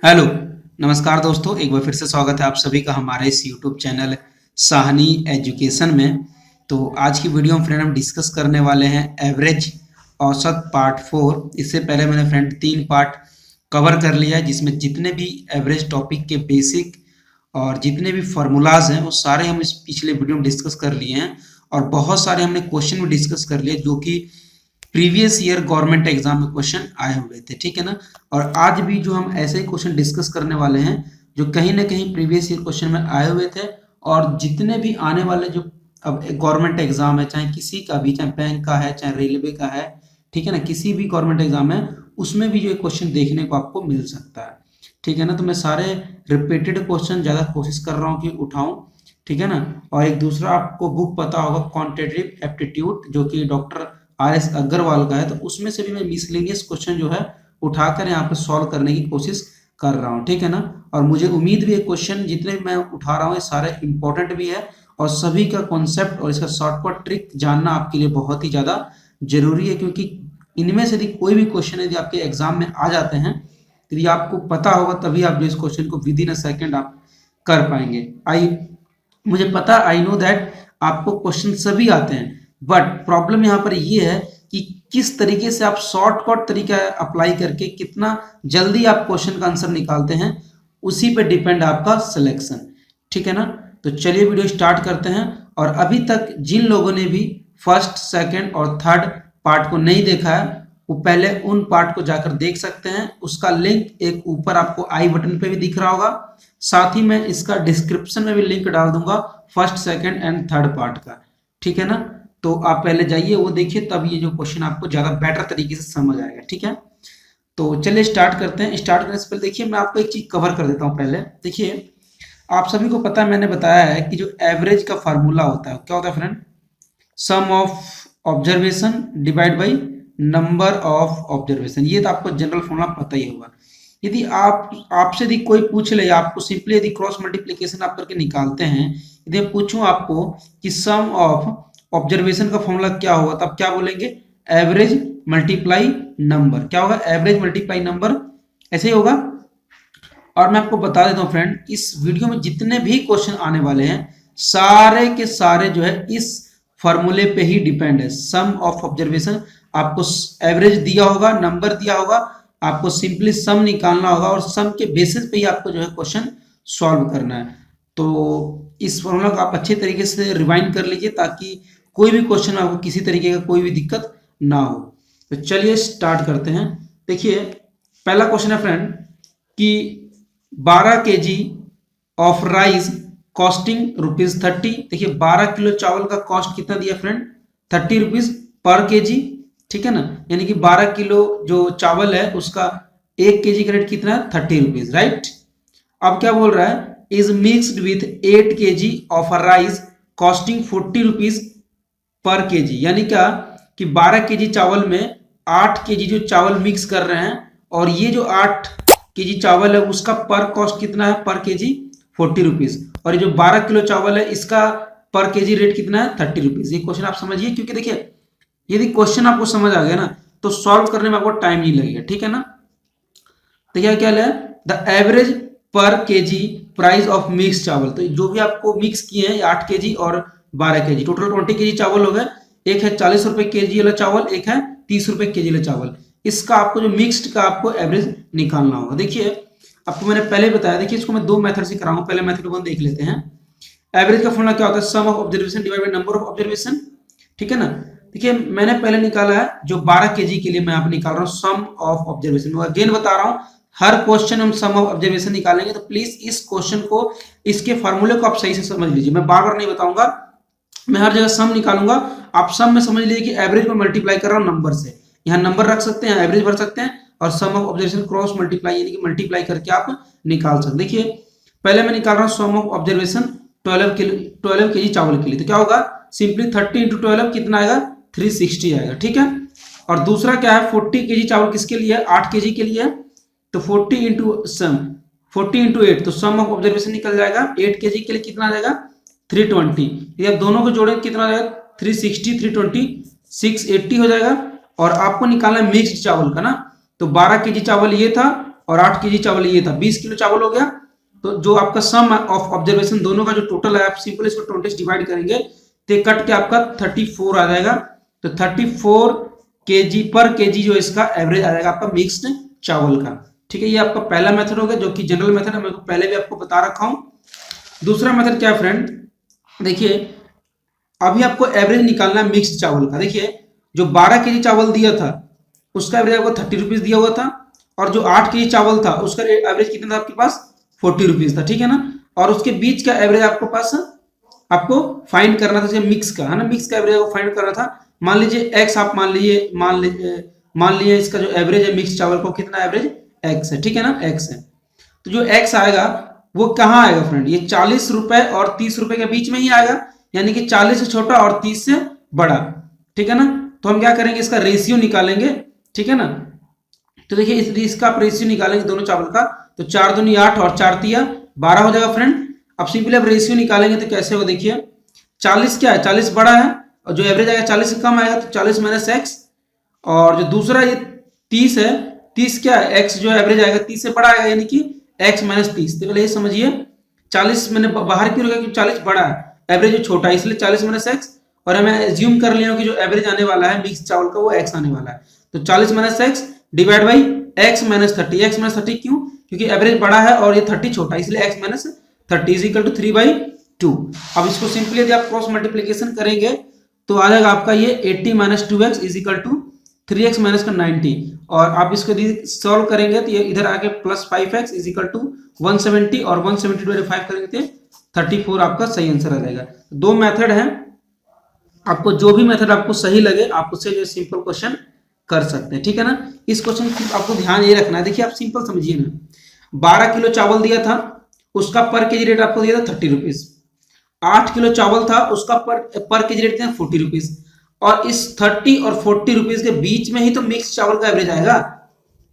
Hello. नमस्कार दोस्तों, एक बार फिर से स्वागत है आप सभी का हमारे इस यूट्यूब चैनल साहनी एजुकेशन में। तो आज की वीडियो में फ्रेंड हम डिस्कस करने वाले हैं एवरेज औसत पार्ट 4। इससे पहले मैंने फ्रेंड 3 पार्ट कवर कर लिया है, जिसमें जितने भी एवरेज टॉपिक के बेसिक और जितने भी फार्मूलाज हैं वो सारे हम इस पिछले वीडियो में डिस्कस कर लिए हैं। और बहुत सारे हमने क्वेश्चन भी डिस्कस कर लिए जो कि प्रीवियस ईयर गवर्नमेंट एग्जाम में क्वेश्चन आए हुए थे, ठीक है ना। और आज भी जो हम ऐसे ही क्वेश्चन डिस्कस करने वाले हैं जो कहीं ना कहीं प्रीवियस ईयर क्वेश्चन में आए हुए थे, और जितने भी आने वाले जो अब गवर्नमेंट एग्जाम है, चाहे किसी का भी, चाहे बैंक का है चाहे रेलवे का है, ठीक है ना, किसी भी गवर्नमेंट एग्जाम है उसमें भी जो क्वेश्चन देखने को आपको मिल सकता है, ठीक है ना। तो मैं सारे रिपीटेड क्वेश्चन ज़्यादा कोशिश कर रहा हूँ कि उठाऊं, ठीक है ना। और एक दूसरा आपको बुक पता होगा क्वांटिटेटिव एप्टीट्यूड, जो कि डॉक्टर RS अग्रवाल का है, तो उसमें से भी मैं मिसलेनियस क्वेश्चन जो है उठाकर यहाँ पे सॉल्व करने की कोशिश कर रहा हूँ, ठीक है ना। और मुझे उम्मीद भी है क्वेश्चन जितने भी मैं उठा रहा हूँ ये सारे इंपॉर्टेंट भी है, और सभी का कॉन्सेप्ट और इसका शॉर्टकट ट्रिक जानना आपके लिए बहुत ही ज़्यादा जरूरी है, क्योंकि इनमें से यदि कोई भी क्वेश्चन यदि आपके एग्जाम में आ जाते हैं, यदि आपको पता होगा तभी आप जो इस क्वेश्चन को विद इन अ सेकेंड आप कर पाएंगे। मुझे पता, आई नो दैट आपको क्वेश्चन सभी आते हैं, बट प्रॉब्लम यहाँ पर ये है कि किस तरीके से आप शॉर्टकट तरीका अप्लाई करके कितना जल्दी आप क्वेश्चन का आंसर निकालते हैं, उसी पे डिपेंड आपका सिलेक्शन, ठीक है ना। तो चलिए वीडियो स्टार्ट करते हैं। और अभी तक जिन लोगों ने भी फर्स्ट, सेकंड और थर्ड पार्ट को नहीं देखा है वो पहले उन पार्ट को जाकर देख सकते हैं। उसका लिंक एक ऊपर आपको आई बटन पे भी दिख रहा होगा, साथ ही मैं इसका डिस्क्रिप्शन में भी लिंक डाल दूंगा first, second and third part का, ठीक है ना। तो आप पहले जाइए वो देखिए, तब ये जो क्वेश्चन आपको ज्यादा बेटर तरीके से समझ आएगा, ठीक है। तो चलिए स्टार्ट करते हैं। स्टार्ट करने से पहले देखिए मैं आपको एक चीज कवर कर देता हूँ। पहले देखिए, आप सभी को पता है, मैंने बताया है कि जो एवरेज का फार्मूला होता है क्या होता है friend, sum of observation divide by number of observation. ये तो आपको जनरल फॉर्मूला पता ही होगा। यदि आपसे यदि कोई पूछ ले, आपको सिंपली यदि क्रॉस मल्टीप्लीकेशन आप करके निकालते हैं, यदि मैं पूछूं आपको कि सम ऑफ ऑब्जर्वेशन का फॉर्मूला क्या होगा, तब क्या बोलेंगे, एवरेज मल्टीप्लाई नंबर। क्या होगा, एवरेज मल्टीप्लाई नंबर, ऐसे ही होगा। और मैं आपको बता देता हूं फ्रेंड, इस वीडियो में जितने भी क्वेश्चन आने वाले हैं सारे के सारे जो है इस फॉर्मूले पे ही डिपेंड है। सम ऑफ ऑब्जर्वेशन, आपको एवरेज दिया होगा, नंबर दिया होगा, आपको सिंपली सम निकालना होगा, और सम के बेसिस पे ही आपको जो है क्वेश्चन सॉल्व करना है। तो इस फॉर्मूला को आप अच्छे तरीके से रिवाइंड कर लीजिए, ताकि कोई भी क्वेश्चन में आपको किसी तरीके का कोई भी दिक्कत ना हो। तो चलिए स्टार्ट करते हैं। देखिए पहला क्वेश्चन है फ्रेंड कि 12 kg ऑफ राइस कॉस्टिंग ₹30। देखिए 12 किलो चावल का कॉस्ट कितना दिया फ्रेंड, ₹30 पर केजी, ठीक है ना। यानी कि 12 किलो जो चावल है उसका 1 केजी का रेट कितना है, ₹30, राइट। अब क्या बोल रहा है, is mixed with 8 kg of rice costing ₹40 पर केजी। यानी क्या कि 12 केजी चावल में 8 केजी जो चावल मिक्स कर रहे हैं, और ये जो 8 केजी चावल है उसका पर कॉस्ट कितना है, पर केजी ₹40। और ये जो 12 किलो चावल है इसका पर केजी रेट कितना है, ₹30। ये क्वेश्चन आप समझिए, क्योंकि देखिए यदि क्वेश्चन आपको समझ आ गया ना तो सॉल्व करने में आपको टाइम नहीं लगेगा, ठीक है ना। तो क्या है, द एवरेज पर केजी प्राइस ऑफ मिक्स चावल। तो जो भी आपको मिक्स किए हैं 8 केजी और 12 केजी, टोटल 20 केजी चावल हो गए। एक है ₹40 केजी वाला चावल, एक है ₹30 केजी वाला चावल। इसका आपको जो मिक्स्ड का आपको एवरेज निकालना होगा। देखिए आपको मैंने पहले बताया, देखिए इसको मैं 2 मेथड से कराऊंगा। पहले मेथड को देख लेते हैं। एवरेज का फॉर्मूला क्या होता है, sum of observation divide by number of observation, ठीक है ना। देखिए मैंने पहले निकाला है जो 12 केजी के लिए मैं आप निकाल रहा हूँ सम ऑफ ऑब्जर्वेशन। अगेन बता रहा हूँ, हर क्वेश्चन हम सम ऑफ ऑब्जर्वेशन निकालेंगे, तो प्लीज इस क्वेश्चन को, इसके फार्मूले को आप सही से समझ लीजिए। मैं बार बार नहीं बताऊंगा, मैं हर जगह सम निकालूंगा, आप सम में समझ लीजिए कि एवरेज में मल्टीप्लाई कर रहा हूं नंबर से। यहाँ नंबर रख सकते हैं, एवरेज भर सकते हैं, और सम ऑफ ऑब्जर्वेशन क्रॉस मल्टीप्लाई यानी कि मल्टीप्लाई करके आप निकाल सकते। देखिए पहले मैं निकाल रहा हूँ सम ऑफ ऑब्जर्वेशन 12 केजी चावल के लिए, तो क्या होगा, सिंपली 30 इंटू 12 कितना आएगा, 360 आएगा, ठीक है। और दूसरा क्या है, 40 केजी चावल किसके लिए है, 8 केजी के लिए है, तो 40 इंटू 8, तो सम ऑफ ऑब्जर्वेशन निकल जाएगा 8 केजी के लिए कितना आ जाएगा, 320। यदि आप दोनों को जोड़ें कितना आ जाएगा, 360, 320, 680 हो जाएगा। और आपको निकालना है मिक्स्ड चावल का ना, तो 12 केजी चावल ये था और 8 केजी चावल ये था, 20 किलो चावल हो गया। तो जो आपका सम ऑफ ऑब्जर्वेशन दोनों का जो टोटल है, आप सिंपल इसको 20 से डिवाइड करेंगे तो कट के आपका 34 आ जाएगा। तो 34 केजी पर केजी जो इसका एवरेज आ जाएगा आपका मिक्स्ड चावल का। ठीक है, ये आपका पहला मेथड हो गया जो कि जनरल मेथड है, मैं पहले भी आपको बता रखा हूं। दूसरा मेथड क्या है फ्रेंड, देखिए अभी आपको एवरेज निकालना है मिक्स्ड चावल का। देखिए जो 12 केजी चावल दिया था उसका एवरेज आपको 30 रुपीज दिया हुआ था, और जो 8 केजी चावल था उसका एवरेज कितना था आपके पास, 40 रुपीज था। ठीक है ना, और उसके बीच का एवरेज आपको पास आपको फाइंड करना था, मिक्स का है ना, मिक्स का एवरेज आपको फाइंड करना था। मान लीजिए एक्स, आप मान लीजिए इसका जो एवरेज है मिक्स चावल को, कितना एवरेज एक्स है। ठीक है ना, एक्स है। तो जो एक्स आएगा वो कहाँ आएगा फ्रेंड, ये 40 रुपए और 30 रुपए के बीच में ही आएगा, यानी कि 40 से छोटा और 30 से बड़ा। ठीक है ना, तो हम क्या करेंगे, इसका रेशियो निकालेंगे। ठीक है ना, तो देखिए इसका आप रेशियो निकालेंगे दोनों चावल का, तो 4 दूनी 8 और 4 तिया 12 हो जाएगा फ्रेंड। अब सिंपली आप रेशियो निकालेंगे तो कैसे होगा, देखिए 40 क्या है, 40 बड़ा है और जो एवरेज आएगा 40 से कम आएगा, तो 40 माइनस एक्स। और जो दूसरा ये 30 है, 30 क्या है, एक्स जो एवरेज आएगा 30 से बड़ा आएगा, यानी कि एक्स माइनस 30। तो पहले ये समझिए 40 मैंने बाहर क्यों रखा, क्योंकि 40 बड़ा है, एवरेज जो छोटा है, इसलिए 40 माइनस एक्स। और हमें एज्यूम कर लिया कि जो एवरेज आने वाला है मिक्स चावल का वो एक्स आने वाला है, तो 40 minus x divide by x minus 30। X minus 30 क्यों, क्योंकि एवरेज बड़ा है और ये 30 छोटा है, इसलिए x minus 30 is equal to 3/2। अब इसको सिंपली यदि आप क्रॉस मल्टीप्लीकेशन करेंगे तो आ जाएगा आपका ये 80 minus 2x is equal to 3x minus का 90। और आप इसको सॉल्व करेंगे तो ये इधर आके plus 5x is equal to 170, और 170 डिवाइड 5 करेंगे तो 34 आपका सही आंसर आ जाएगा। दो मेथड है, आपको जो भी मेथड आपको सही लगे आप उससे जो सिंपल क्वेश्चन कर सकते हैं। ठीक है ना, इस क्वेश्चन की आपको ध्यान ये रखना है। देखिए आप सिंपल समझिए ना, 12 किलो चावल दिया था, उसका पर केजी रेट आपको दिया था 30 रुपीज। 8 किलो चावल था, उसका पर केजी रेट था 40 रुपीज। और इस 30 और 40 रुपीज के बीच में ही तो मिक्स चावल का एवरेज आएगा,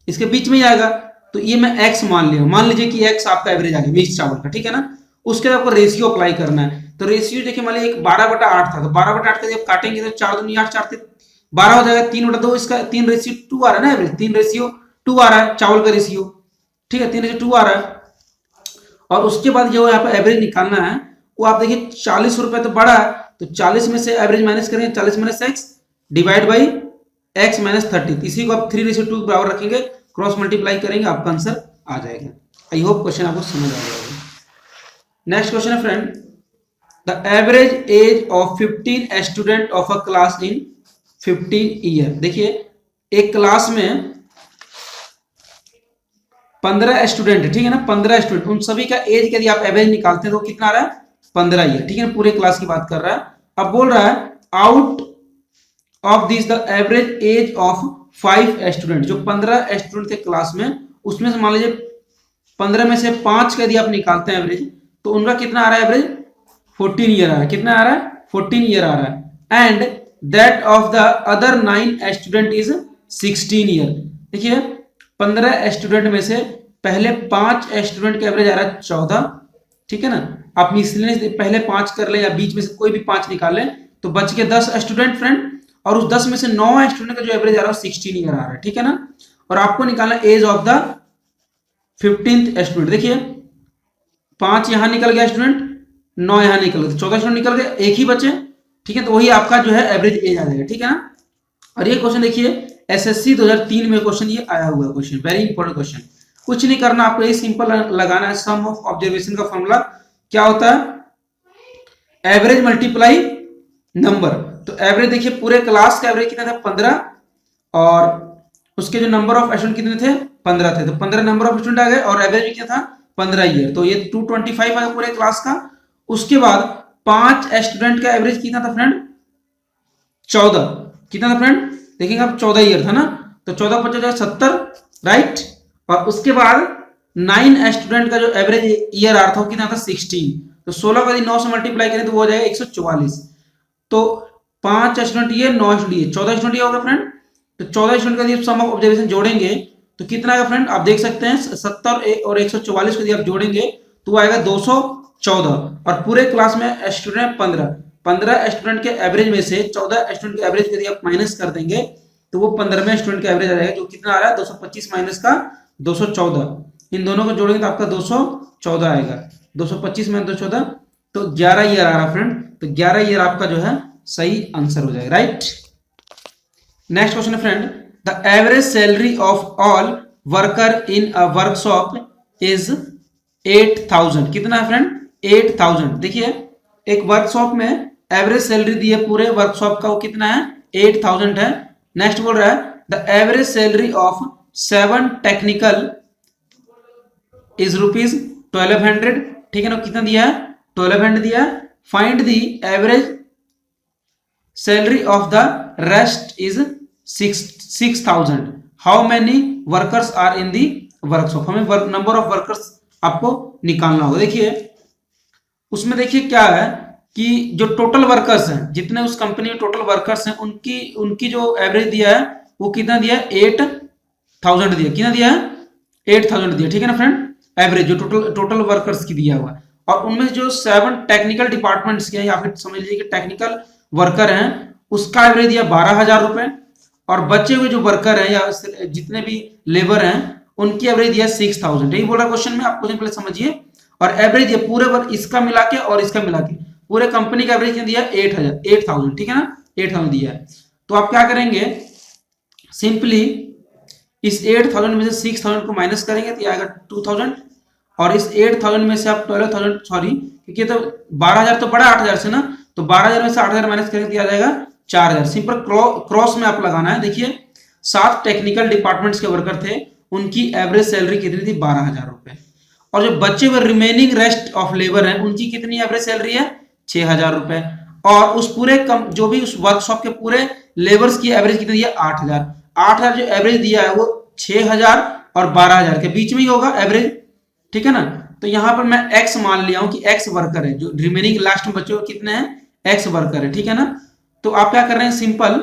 इसके बीच में ही आएगा। तो ये मैं एक्स मान लिया, मान लीजिए कि एक्स आपका एवरेज आ गया मिक्स चावल का। ठीक है ना, उसके बाद आपको रेशियो अप्लाई करना है। तो रेशियो देखिए मान लीजिए 12/8 था, तो 12/8 का जब काटेंगे तो 4 दूनी 8, 4 12 हो जाएगा। 3/2 इसका 3:2 आ रहा है ना, एवरेज 3:2 आ रहा है चावल का रेशियो। ठीक है, 3:2 आ रहा है। और उसके बाद जो यहाँ पे एवरेज निकालना है वो आप देखिए 40 रुपए तो बड़ा है, तो 40 में से एवरेज माइनस करेंगे, 40 minus x divide by x minus 30। इसी को आप 3:2 के बराबर रखेंगे, क्रॉस मल्टीप्लाई करेंगे, आपका आंसर आ जाएगा। आई होप क्वेश्चन आपको समझ आ जाएगा। नेक्स्ट क्वेश्चन है friend, the average age of 15 student of a class in 15 year. देखिए एक क्लास में 15 स्टूडेंट है, ठीक है ना, 15 स्टूडेंट, उन सभी का एज यदि आप एवरेज निकालते हैं तो कितना आ रहा है, 15 ईयर। ठीक है ना, पूरे क्लास की बात कर रहा है। अब बोल रहा है out of this the average age of 5 student, जो 15 स्टूडेंट थे क्लास में, उसमें से मान लीजिए 15 में से 5 का यदि आप निकालते हैं एवरेज, तो उनका कितना आ रहा है एवरेज, 14 ईयर आ रहा है। कितना आ रहा है, 14 ईयर आ रहा है। And that of the other 9 student is 16 year. देखिए 15 स्टूडेंट में से पहले 5 स्टूडेंट का एवरेज आ रहा है 14। ठीक है ना, आप मिसलेनियस पहले 5 कर ले या बीच में से कोई भी 5 निकाल लें तो बच के 10 स्टूडेंट फ्रेंड, और उस 10 में से 9 स्टूडेंट का जो एवरेज आ रहा है 16 ईयर आ रहा है। ठीक है ना, और आपको निकालना as of the 15th student. देखिए 5 यहां निकल गया स्टूडेंट, 9 यहां निकल गए, 14 स्टूडेंट निकल गए, एक ही बचे। ठीक है, तो वही आपका जो है एवरेज एज आ जाएगा। ठीक है ना, और ये क्वेश्चन देखिए एसएससी 2003 में क्वेश्चन ये आया हुआ है, क्वेश्चन वेरी इंपॉर्टेंट क्वेश्चन। कुछ नहीं करना, आपको ये सिंपल लगाना है, सम ऑफ ऑब्जर्वेशन का फॉर्मूला क्या होता है, एवरेज मल्टीप्लाई नंबर। तो एवरेज देखिए पूरे क्लास का एवरेज कितना था, 15, और उसके जो नंबर ऑफ स्टूडेंट कितने थे, 15 थे, तो 15 नंबर ऑफ स्टूडेंट आ गए, और एवरेज क्या था 15 ईयर, तो ये 225 आ गया पूरे क्लास का। उसके बाद 5 स्टूडेंट का एवरेज कितना था फ्रेंड, 14। कितना था फ्रेंड, देखेंगे आप 14 ईयर था ना, तो 14 50 70, राइट। और उसके बाद 9 स्टूडेंट का जो एवरेज ईयर आ रहा था कितना था 16, तो 16 का 9 से मल्टीप्लाई करें तो वो हो जाएगा 144। तो 5 स्टूडेंट ये, 9 स्टूडेंट ये, 14 स्टूडेंट ये होगा फ्रेंड। तो 14 स्टूडेंट का यदि सम ऑफ ऑब्जर्वेशन जोड़ेंगे तो कितना आएगा फ्रेंड, आप देख सकते हैं 70 और 144 को यदि आप जोड़ेंगे तो आएगा 214। और पूरे क्लास में स्टूडेंट 15 स्टूडेंट के एवरेज में से 14 स्टूडेंट के एवरेज यदि आप माइनस कर देंगे तो वो 15वें स्टूडेंट का एवरेज आ जाएगा, जो कितना आ रहा है 225 माइनस का 214, इन दोनों को जोड़ेंगे तो आपका 214 आएगा। 225 में 214 तो 11 ईयर आ रहा फ्रेंड, तो 11 ईयर आपका जो है सही आंसर हो जाएगा, राइट। नेक्स्ट क्वेश्चन है friend, the average salary of all worker in a workshop is 8000। कितना है फ्रेंड? 8000। देखिए एक वर्कशॉप में एवरेज सैलरी दी है पूरे वर्कशॉप का, वो कितना है? 8000 है। नेक्स्ट बोल रहा है the average salary of 7 technical is rupees 1200। ठीक है ना, कितना दिया है? 1200 दिया है। Find the average salary of the rest is 6000। How many workers are in the workshop. हमें नंबर ऑफ वर्कर्स आपको निकालना होगा। देखिए उसमें देखिए क्या है कि जो टोटल वर्कर्स हैं, जितने उस कंपनी में टोटल वर्कर्स हैं, उनकी जो एवरेज दिया है वो कितना दिया है? 8000 दिया। कितना दिया है? 8000 दिया। ठीक है ना फ्रेंड, एवरेज जो टोटल वर्कर्स की दिया हुआ है। और उनमें जो 7 टेक्निकल डिपार्टमेंट्स के हैं या फिर समझ लीजिए कि टेक्निकल वर्कर हैं, उसका एवरेज दिया 12000 रुपए। और बचे हुए जो वर्कर हैं या जितने भी लेबर हैं उनकी एवरेज दिया 6000। यही बोल रहा क्वेश्चन में, आप क्वेश्चन पहले समझिए। और एवरेज ये पूरे इसका मिला के और इसका मिला के पूरे कंपनी का एवरेज दिया 8000। ठीक है ना, 8000 दिया है। तो आप क्या करेंगे, सिंपली इस 8000 में से 6000 को माइनस करेंगे तो आएगा 2000। और इस 8000 में से आप 12000, सॉरी क्योंकि तो 12000 तो बड़ा 8000 से ना, तो 12000 में से 8000 माइनस करेंगे तो आ जाएगा 4000। सिंपल क्रॉस में आप लगाना है। देखिए 7 टेक्निकल डिपार्टमेंट्स के वर्कर थे, उनकी एवरेज सैलरी कितनी थी? 12000 रुपए। और जो बचे हुए रिमेनिंग रेस्ट ऑफ लेबर हैं उनकी कितनी एवरेज सैलरी है? 6000 रुपए। और उस पूरे जो भी उस वर्कशॉप के पूरे लेबर्स की एवरेज कितनी है? 8000। 8000 जो एवरेज दिया है वो 6000 और 12000 के बीच में ही होगा एवरेज। ठीक है ना, तो यहां पर मैं x मान लिया हूं कि x वर्कर है, जो रिमेनिंग लास्ट में बचे हुए कितने हैं? x वर्कर है। ठीक है ना, तो आप क्या कर रहे हैं, सिंपल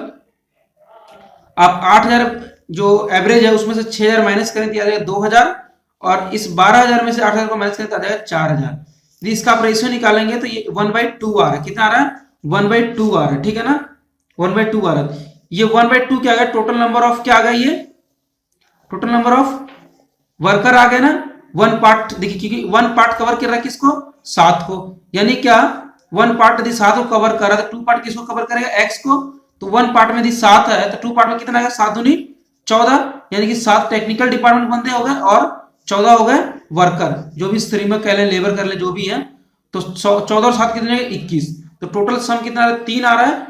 आप 8000 जो एवरेज है उसमें से 6000 माइनस करें तो आ जाएगा 2000। और इस 12000 में से 8000 को माइनस करें तो आ जाएगा 4000। यदि इसका आप रेशियो निकालेंगे तो ये 1/2 आ रहा है। कितना आ रहा है? 1/2 आ रहा है। ठीक है ना, 1/2 आ रहा है। ये 1/2 क्या आ गया? टोटल नंबर ऑफ क्या आ गया? ये टोटल नंबर ऑफ वर्कर आ गया ना। 1 पार्ट देखिए, क्योंकि 1 पार्ट कवर कर रहा है किसको? 7 को। यानी क्या 1 पार्ट यदि 7 को कवर कर रहा है तो 2 पार्ट किसको कवर करेगा? x को। तो 1 पार्ट में यदि 7 है तो 2 पार्ट में कितना आएगा? 7 दूनी 14। यानी कि 7 टेक्निकल डिपार्टमेंट बंदे हो गए और 14 हो गए वर्कर, जो भी श्रमिक कह लें, लेबर कर लें, जो भी है। तो 14 और 7 कितने? 21। तो टोटल सम कितना आ रहा है? 3 आ रहा है।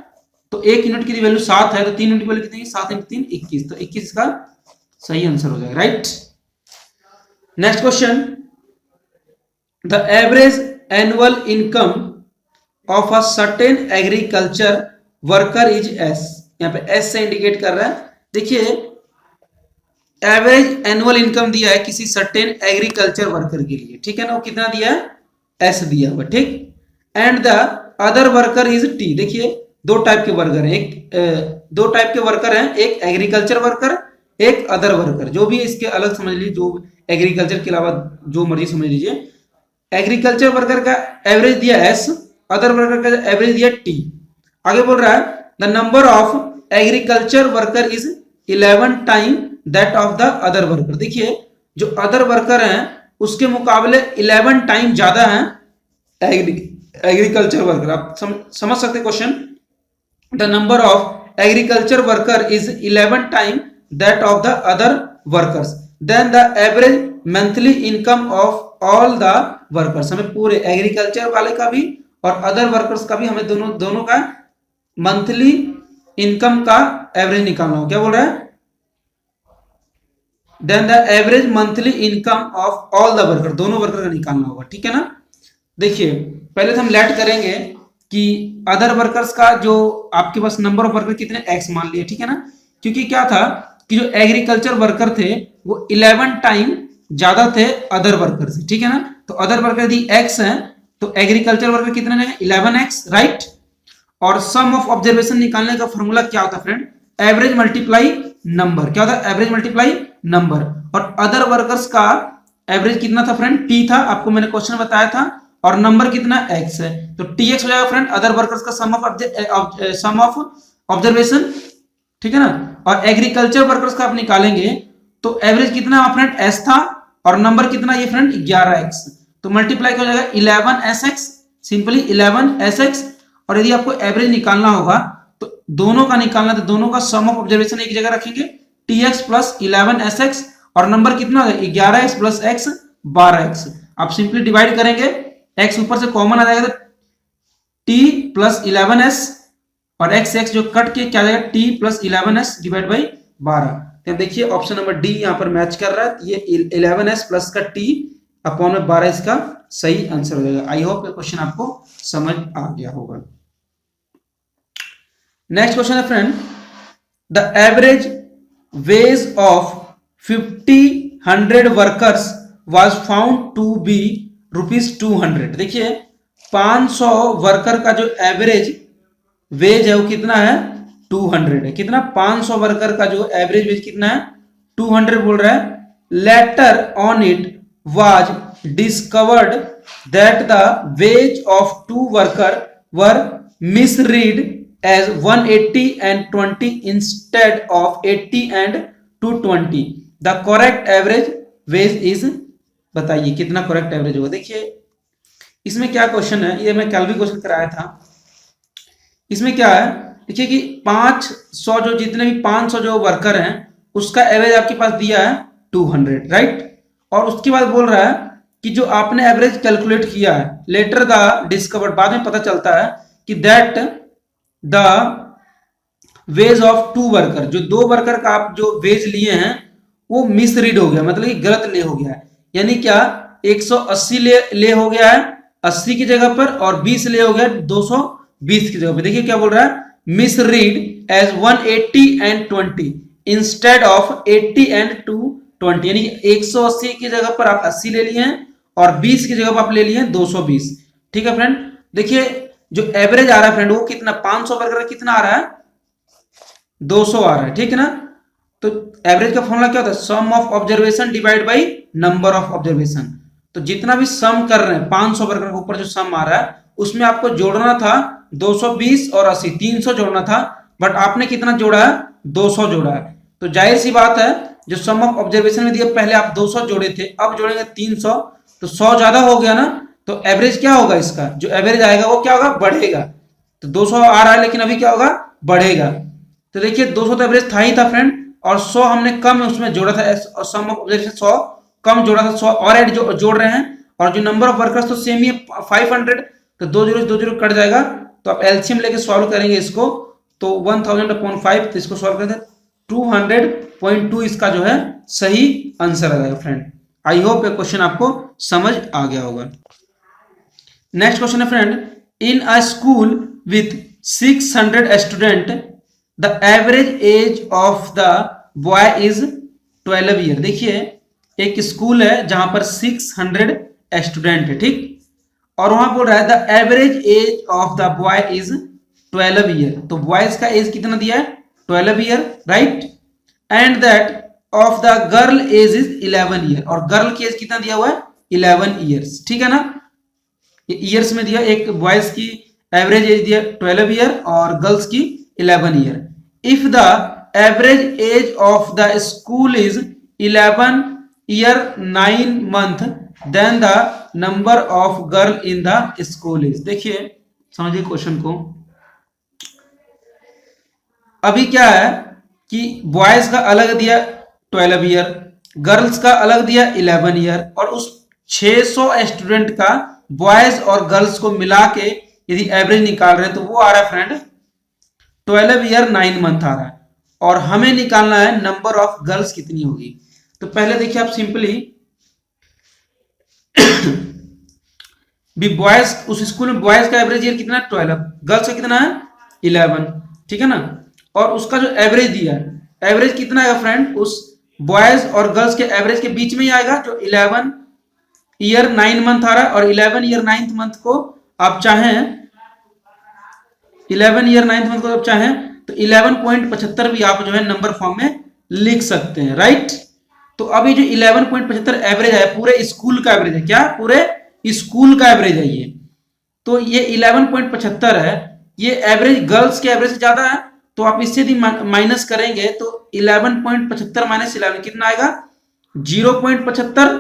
तो 1 यूनिट की वैल्यू 7 है तो 3 यूनिट की वैल्यू कितनी? 7 × 3 21। तो 21 का सही आंसर हो जाएगा, right. Next question, the average annual income of a certain agriculture worker is S. यहाँ पे एस से इंडिकेट कर रहा है। देखिए एवरेज एनुअल इनकम दिया है किसी सर्टेन एग्रीकल्चर वर्कर के लिए। ठीक है ना, वो कितना दिया है? एस दिया हुआ। ठीक, and the other worker is T. देखिए 2 टाइप के वर्कर हैं, 2 टाइप के वर्कर हैं, एक एग्रीकल्चर वर्कर, एक अदर वर्कर। जो भी इसके अलग समझ लीजिए, जो एग्रीकल्चर के अलावा जो मर्जी समझ लीजिए। एग्रीकल्चर वर्कर का एवरेज दिया एस, अदर वर्कर का एवरेज दिया टी। आगे बोल रहा है the number of agriculture worker is 11 time that of the other worker. देखिए जो अदर वर्कर हैं उसके मुकाबले 11 टाइम ज्यादा हैं एग्रीकल्चर वर्कर। आप समझ सकते question. The number of agriculture worker is 11 time that of the other workers, then the average monthly income of all the workers. हमें पूरे एग्रीकल्चर वाले का भी और अदर वर्कर्स का भी, हमें दोनों का मंथली इनकम का एवरेज निकालना हो। क्या बोल रहा है? Then the average monthly income of all the worker, दोनों वर्कर का निकालना होगा। ठीक है ना, देखिए पहले तो हम लेट करेंगे कि अदर वर्कर्स का जो आपके पास नंबर ऑफ वर्कर कितने x मान लिए। ठीक है ना, क्योंकि क्या था कि जो एग्रीकल्चर वर्कर थे वो 11 टाइम ज्यादा थे अदर वर्कर से। ठीक है ना, तो अदर वर्कर यदि x है तो एग्रीकल्चर वर्कर कितने हैं? 11x, right. और सम ऑफ ऑब्जर्वेशन निकालने का फॉर्मूला क्या होता है फ्रेंड? Average multiply number. क्या होता है? Average multiply number. और अदर वर्कर्स का एवरेज कितना था फ्रेंड? t था, आपको मैंने क्वेश्चन बताया था। और नंबर कितना? x है, तो tx हो जाएगा फ्रेंड अदर वर्कर्स का सम ऑफ ऑब्जर्वेशन। ठीक है ना, और एग्रीकल्चर वर्कर्स का आप निकालेंगे तो एवरेज कितना फ्रेंड एस था और नंबर कितना ये फ्रेंड 11x, तो मल्टीप्लाई हो जाएगा 11sx, सिंपली 11sx। और यदि आपको एवरेज निकालना होगा तो दोनों का निकालना, तो दोनों का सम ऑफ ऑब्जर्वेशन एक जगह रखेंगे, tx प्लस 11sx और नंबर कितना है 11x प्लस x 12x। आप सिंपली डिवाइड करेंगे, x ऊपर से कॉमन आ जाएगा तो t प्लस 11s और x जो कट के क्या आ जाएगा t plus 11s divide by 12। तो देखिए ऑप्शन नंबर डी यहाँ पर मैच कर रहा है, ये 11s प्लस का t अपॉन में 12 इसका सही आंसर हो जाएगा। आई होप ये क्वेश्चन आपको समझ आ गया होगा। नेक्स्ट क्वेश्चन है friend, the average wage of 50 workers was found to be ₹200। देखिए 500 वर्कर का जो एवरेज वेज है वो कितना है 200 है। कितना 500 वर्कर का जो एवरेज वेज कितना है 200 बोल रहा है। Later on it was discovered that the ways of 2 worker were misread as 180 and 20 instead of 80 and 220. The correct average wage is, बताइए कितना करेक्ट एवरेज होगा। देखिए इसमें क्या क्वेश्चन है, ये मैं कल भी क्वेश्चन कराया था। इसमें क्या है देखिए कि 500 जो जितने भी 500 जो वर्कर हैं उसका एवरेज आपके पास दिया है 200, राइट। और उसके बाद बोल रहा है कि जो आपने एवरेज कैलकुलेट किया है, लेटर द डिस्कवर्ड, बाद में पता चलता है कि that the ways of 2 worker, जो 2 वर्कर का आप जो वेज लिए हैं वो मिसरीड हो गया, मतलब कि गलत ले हो गया है। यानी क्या 180 ले हो गया है 80 की जगह पर और 20 ले हो गया 220 की जगह पर। देखिए क्या बोल रहा है, misread as 180 and 20 instead of 80 and 220। यानी कि 180 की जगह पर आप 80 ले लिए हैं और 20 की जगह पर आप ले लिए हैं 220। ठीक है फ्रेंड, देखिए जो एवरेज आ रहा है फ्रेंड वो कितना 500 वर्कर कितना आ रहा है 200 आ रहा है, ठीक है ना। तो एवरेज का फॉर्मूला क्या होता है, sum of observation divide by number of observation. तो जितना भी सम कर रहे हैं 500 वर्कर के ऊपर जो सम आ रहा है उसमें आपको जोड़ना था 220 और 80, 300 जोड़ना था, बट आपने कितना जोड़ा है 200 जोड़ा है। तो जाहिर सी बात है जो सम ऑफ ऑब्जर्वेशन में दिया पहले आप 200 जोड़े थे, अब जोड़ेंगे 300, तो 100 ज्यादा हो गया ना, तो एवरेज क्या होगा इसका, जो एवरेज आएगा वो क्या होगा बढ़ेगा। तो 200 आ रहा है लेकिन अभी क्या होगा बढ़ेगा। तो देखिए 200 तो एवरेज था ही था फ्रेंड, और 100 हमने कम उसमें जोड़ा था, और सम ऑफ ऑब्जर्वेशन 100 कम जोड़ा था, 100 और ऐड जोड़ रहे हैं। और जो नंबर ऑफ वर्कर्स तो सेम ही है 500, तो 2 जीरो कट जाएगा। तो आप एलसीएम लेके सॉल्व करेंगे इसको, तो 1000/5, तो इसको सॉल्व करते हैं 200.2 इसका जो है सही आंसर आ जाएगा फ्रेंड। आई होप ये क्वेश्चन आपको समझ आ गया होगा। नेक्स्ट क्वेश्चन है friend, in a school with 600 student the average age of the boy is 12 year. देखिए एक स्कूल है जहां पर 600 स्टूडेंट है, ठीक, और वहां बोल रहा है the average age of the boy is 12 year. तो बॉयज का एज कितना दिया है 12 year, right, and that of the girl age is 11 year, और गर्ल की एज कितना दिया हुआ है 11 ईयर्स, ठीक है ना। ईयर्स में दिया, एक बॉयज की एवरेज एज दिया 12 ईयर और गर्ल्स की 11 year. If the average age of the school is 11 year 9 month then the number of girl in the school is. देखिए समझिए क्वेश्चन को, अभी क्या है कि बॉयज का अलग दिया 12 ईयर, गर्ल्स का अलग दिया 11 ईयर, और उस 600 स्टूडेंट का बॉयज और गर्ल्स को मिला के यदि एवरेज निकाल रहे हैं तो वो आ रहा है फ्रेंड 12 ईयर 9 मंथ आ रहा है, और हमें निकालना है नंबर ऑफ गर्ल्स कितनी होगी। तो पहले देखिए आप सिंपली भी बॉयज, उस स्कूल में बॉयज का एवरेज ईयर कितना है 12, गर्ल्स का कितना है 11, ठीक है ना। और उसका जो एवरेज दिया है, एवरेज कितना आएगा फ्रेंड, उस बॉयज और गर्ल्स के एवरेज के बीच में ही आएगा, जो 11 ईयर 9 मंथ आ रहा है। और 11 ईयर 9th मंथ को आप चाहें 11 ईयर 9th मंथ को आप चाहें तो 11.75 भी आप जो है नंबर फॉर्म में लिख सकते हैं, राइट। तो अभी जो 11.75 एवरेज है पूरे स्कूल का एवरेज है, क्या पूरे स्कूल का एवरेज है ये। तो ये 11.75 है, ये एवरेज गर्ल्स के एवरेज से ज्यादा है, तो आप इससे यदि माइनस करेंगे तो 11.75 माइनस 11 कितना आएगा 0.75,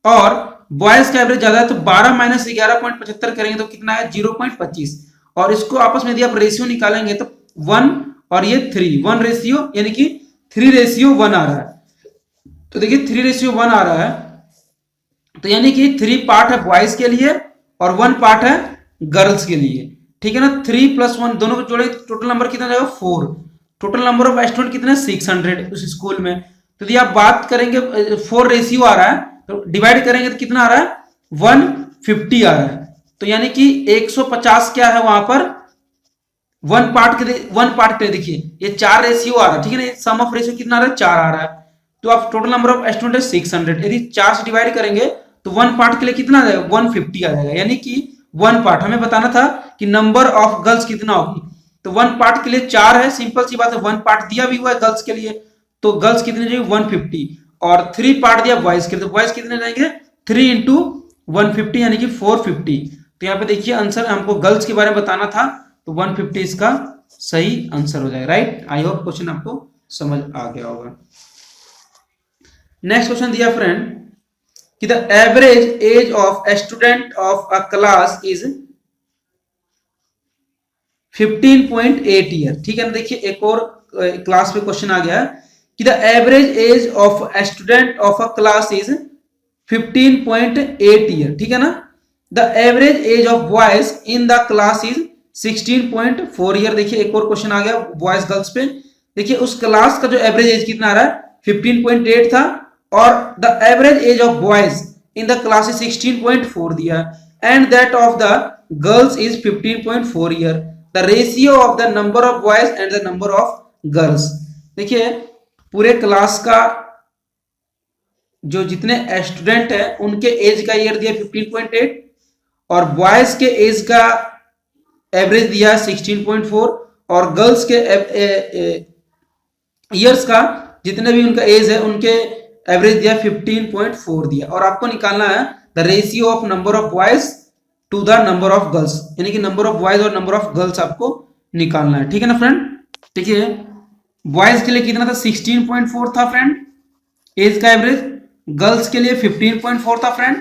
और बॉयज का एवरेज ज्यादा है तो 12 माइनस 11.75 करेंगे तो कितना है 0.25, और इसको आपस में यदि आप रेशियो निकालेंगे तो 1 और ये 3, 1 रेशियो यानी कि 3 रेशियो 1 आ रहा है। तो देखिए 3 रेशियो 1 आ रहा है, तो यानी कि 3 पार्ट है बॉयज के लिए और 1 पार्ट है गर्ल्स के लिए, ठीक है ना। 3 + 1 दोनों को जोड़े टोटल नंबर कितना जाएगा 4। टोटल नंबर ऑफ स्टूडेंट कितने 600 उस स्कूल में। तो यदि आप बात करेंगे 4 रेशियो आ रहा है तो डिवाइड करेंगे तो कितना आ रहा है 150 आ रहा है। तो यानी कि 150 क्या है वहां पर 1 पार्ट के लिए देखिए ये 4 रेशियो आ रहा है, ठीक है ना। सम ऑफ रेशियो कितना आ रहा है 4 आ रहा है। तो आप टोटल नंबर ऑफ स्टूडेंट है 600, यदि 4 से डिवाइड करेंगे तो 1 पार्ट के लिए कितना आ जाएगा 150 आ जाएगा। यानी कि 1 पार्ट हमें बताना था कि नंबर ऑफ गर्ल्स कितना होगी, तो 1 पार्ट के लिए 4 है, सिंपल सी बात है। 1 पार्ट दिया भी हुआ है गर्ल्स के लिए, तो गर्ल्स कितने जाएंगे 150, और 3 पार्ट दिया बॉयज के लिए, तो बॉयज कितने जाएंगे 3 × 150 यानी कि 450। तो यहाँ पे देखिए आंसर हमको गर्ल्स के बारे में बताना था, तो 150 इसका सही आंसर हो जाएगा, राइट। आई होप क्वेश्चन आपको समझ आ गया होगा। नेक्स्ट क्वेश्चन दिया फ्रेंड कि the average age of a student of a class is 15.8 year, ठीक है ना। देखिए एक और क्लास पे क्वेश्चन आ गया कि the average age of a student of a class is 15.8 year, ठीक है ना। The average age of boys in the class is 16.4 year. देखिए एक और क्वेश्चन आ गया बॉयज गर्ल्स पे। देखिए उस क्लास का जो एवरेज एज कितना आ रहा है 15.8 था, और the average age of boys in the class is 16.4 दिया, and that of the girls is 15.4 year. The ratio of the number of boys and the number of girls. देखिए पूरे क्लास का जो जितने स्टूडेंट है उनके एज का year दिया 15.8, और बॉयज के एज का एवरेज दिया 16.4, और गर्ल्स के ईयर्स का जितने भी उनका एज है उनके एवरेज दिया 15.4 दिया। और आपको निकालना है the ratio of number of boys to the number of girls, यानी कि नंबर ऑफ बॉयज और नंबर ऑफ गर्ल्स आपको निकालना है, ठीक है ना फ्रेंड। देखिए बॉयज के लिए कितना था 16.4 था फ्रेंड एज का एवरेज, गर्ल्स के लिए 15.4 था फ्रेंड,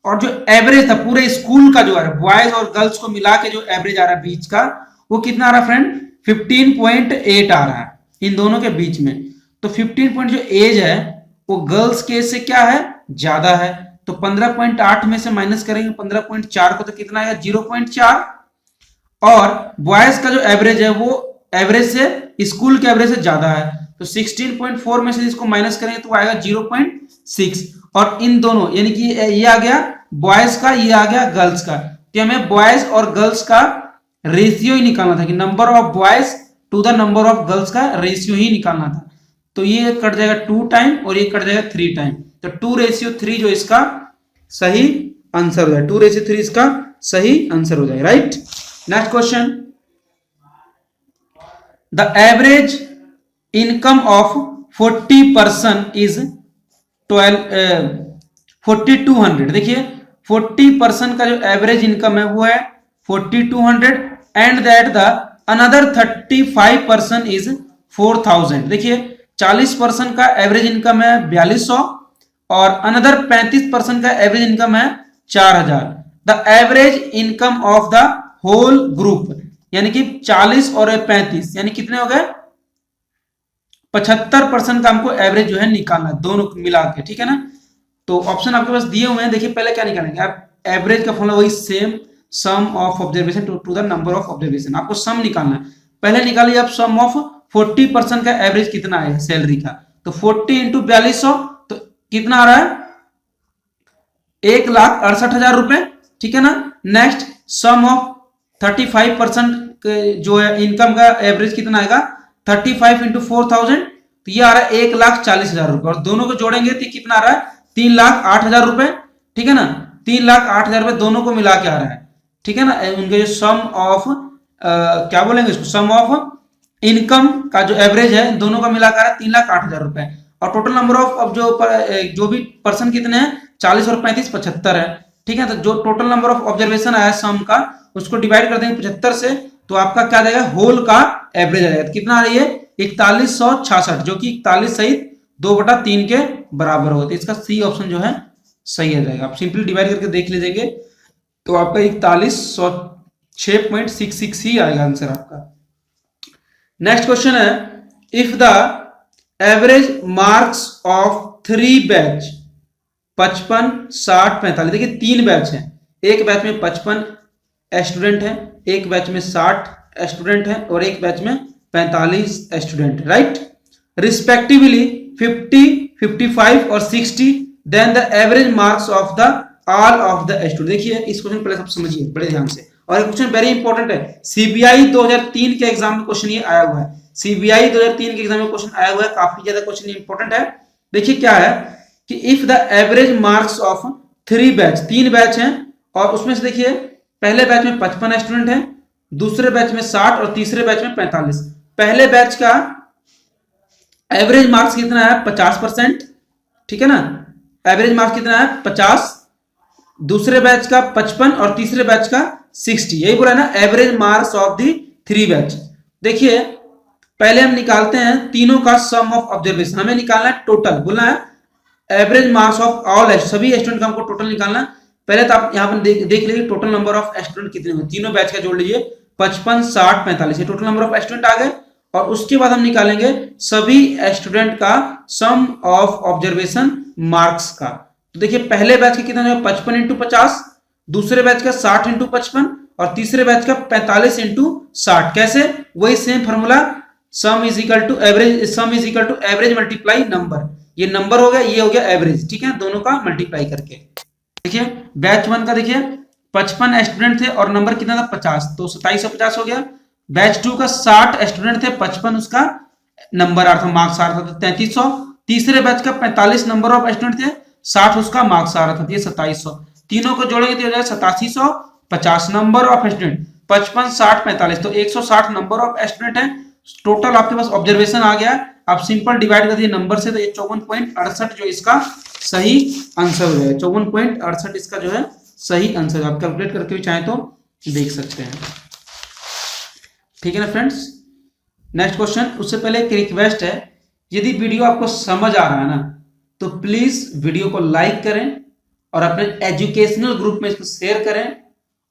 और जो एवरेज था पूरे स्कूल का जो आ रहा है बॉयज और गर्ल्स को मिला के जो एवरेज आ रहा है बीच का वो कितना आ रहा है फ्रेंड 15.8 आ रहा है इन दोनों के बीच में। तो 15 पॉइंट जो एज है वो गर्ल्स के एज से क्या है ज्यादा है, तो 15.8 में से माइनस करेंगे 15.4 को तो कितना आएगा 0.4, और बॉयज का जो एवरेज है वो एवरेज से स्कूल के एवरेज से ज्यादा है, तो 16.4 में से इसको माइनस करेंगे तो आएगा 0.6, और इन दोनों यानी कि ये आ गया बॉयज का, ये आ गया गर्ल्स का। तो हमें बॉयज और गर्ल्स का रेशियो ही निकालना था कि number of boys to the number of girls का रेशियो ही निकालना था। तो ये कट जाएगा 2 टाइम और ये कट जाएगा 3 टाइम, तो 2:3 जो इसका सही आंसर हो जाएगा, 2:3 इसका सही आंसर हो जाएगा, right. Next question, the average income of 40 person is 4200। देखिए 40% का जो एवरेज इनकम है वो है 4200, and that the another 35% is 4000। देखिए 40% का एवरेज इनकम है 4200 और अनदर 35% का एवरेज इनकम है 4000। The average income of the whole group, यानी कि 40 और 35 यानी कितने हो गए 75% का हमको एवरेज जो है निकालना है दोनों मिला के, ठीक है ना। तो ऑप्शन आपके पास दिए हुए हैं, देखिए पहले क्या निकालेंगे आप, एवरेज का फॉर्मूला वही same, sum of observation to the number of observation. आपको सम निकालना है, पहले निकालिए आप सम ऑफ 40% का एवरेज कितना है सैलरी का, तो 40 × 4200 तो कितना आ रहा है 1,68,000 रुपए, ठीक है ना। नेक्स्ट सम ऑफ 35% जो है इनकम का एवरेज कितना आएगा 35 × 4000, तो ये आ रहा है 1,40,000 रुपए, और दोनों को जोड़ेंगे तो कितना आ रहा है 3,08,000 रुपए, ठीक है ना। 3,08,000 रुपए दोनों को मिला के आ रहा है, ठीक है ना। उनके जो सम ऑफ क्या बोलेंगे इसको, सम ऑफ इनकम का जो एवरेज है दोनों का मिलाकर आ रहा है 3,08,000 रुपए, और टोटल नंबर ऑफ जो भी पर्सन कितने हैं 40 और 35 75 है, ठीक है। तो जो टोटल नंबर ऑफ ऑब्जर्वेशन आया सम का उसको डिवाइड कर देंगे 75 से, तो आपका क्या जाएगा, होल का एवरेज आ जाएगा। कितना आ रही है, 4166, जो कि 41 सहित 2/3 के बराबर होगा। तो इसका सी ऑप्शन जो है सही आ जाएगा। आप सिंपली डिवाइड करके देख लीजिएगा तो आपका 4106.66 ही आएगा आंसर आपका। नेक्स्ट क्वेश्चन है, if the average marks of 3 batch 55, 60, 45, देखिए 3 बैच हैं, एक बैच में 55 स्टूडेंट हैं, एक बैच में 60 स्टूडेंट हैं और एक बैच में 45 स्टूडेंट, राइट, रिस्पेक्टिवली 50, 55 और 60, then the average marks of the all of the student. देखिए इस क्वेश्चन पहले सब समझिए बड़े ध्यान से, और क्वेश्चन वेरी इंपॉर्टेंट है, सीबीआई 2003 के एग्जाम में क्वेश्चन ये आया हुआ है, सीबीआई 2003 के एग्जाम में क्वेश्चन आया हुआ है, काफी ज्यादा क्वेश्चन इंपॉर्टेंट है। देखिए क्या है कि if the average marks of 3 batch, 3 batch हैं और उसमें से देखिए पहले बैच में 55 स्टूडेंट हैं, दूसरे बैच में 60 और तीसरे बैच में 45। पहले बैच का एवरेज मार्क्स कितना है, 50%, ठीक है ना, एवरेज मार्क्स कितना है 50, दूसरे बैच का 55 और तीसरे बैच का 60, यही बोला ना average marks of the 3 batch. देखिए पहले हम निकालते हैं तीनों का सम ऑफ ऑब्जर्वेशन, हमें निकालना है टोटल, बोलना है एवरेज मार्क्स ऑफ ऑल, सभी स्टूडेंट का हमको टोटल निकालना है। पहले तो आप यहाँ पर देख लीजिए टोटल नंबर ऑफ स्टूडेंट कितने हुए, तीनों बैच का जोड़ लीजिए, 55, 60, 45, ये टोटल नंबर ऑफ स्टूडेंट आ गए। और उसके बाद हम निकालेंगे सभी स्टूडेंट का सम ऑफ ऑब्जर्वेशन मार्क्स का। तो देखिए पहले बैच का कितना है 55 इंटू 50, दूसरे बैच का 60 इंटू 55 और तीसरे बैच का 45 इंटू 60। कैसे, वही same formula, sum is equal to average, sum is equal to average multiply number, ये नंबर हो गया, ये हो गया एवरेज, ठीक है, दोनों का मल्टीप्लाई करके। देखिए बैच 1 का देखिए 55 स्टूडेंट थे और नंबर कितना था 50, तो 2750 हो गया। बैच 2 का 60 स्टूडेंट थे, 55 उसका नंबर आ रहा था, मार्क्स आ रहा था, 3300। तीसरे बैच का 45 नंबर ऑफ स्टूडेंट थे, 60 उसका मार्क्स आ रहा था, ये 2700। तीनों को जोड़ेंगे तो हो जाएगा 8750 नंबर ऑफ स्टूडेंट, 55, 60, 45, तो 160 नंबर ऑफ स्टूडेंट है। टोटल आपके पास ऑब्जर्वेशन आ गया, आप सिंपल डिवाइड कर दिए नंबर से, तो ये 54.68 जो इसका सही आंसर हो जाएगा, 54.68 इसका जो है सही आंसर। आप कैलकुलेट करके भी चाहे तो देख सकते हैं, ठीक है ना फ्रेंड्स। नेक्स्ट क्वेश्चन, उससे पहले एक रिक्वेस्ट है, यदि वीडियो आपको समझ आ रहा है ना तो प्लीज वीडियो को लाइक करें और अपने एजुकेशनल ग्रुप में इसको शेयर करें,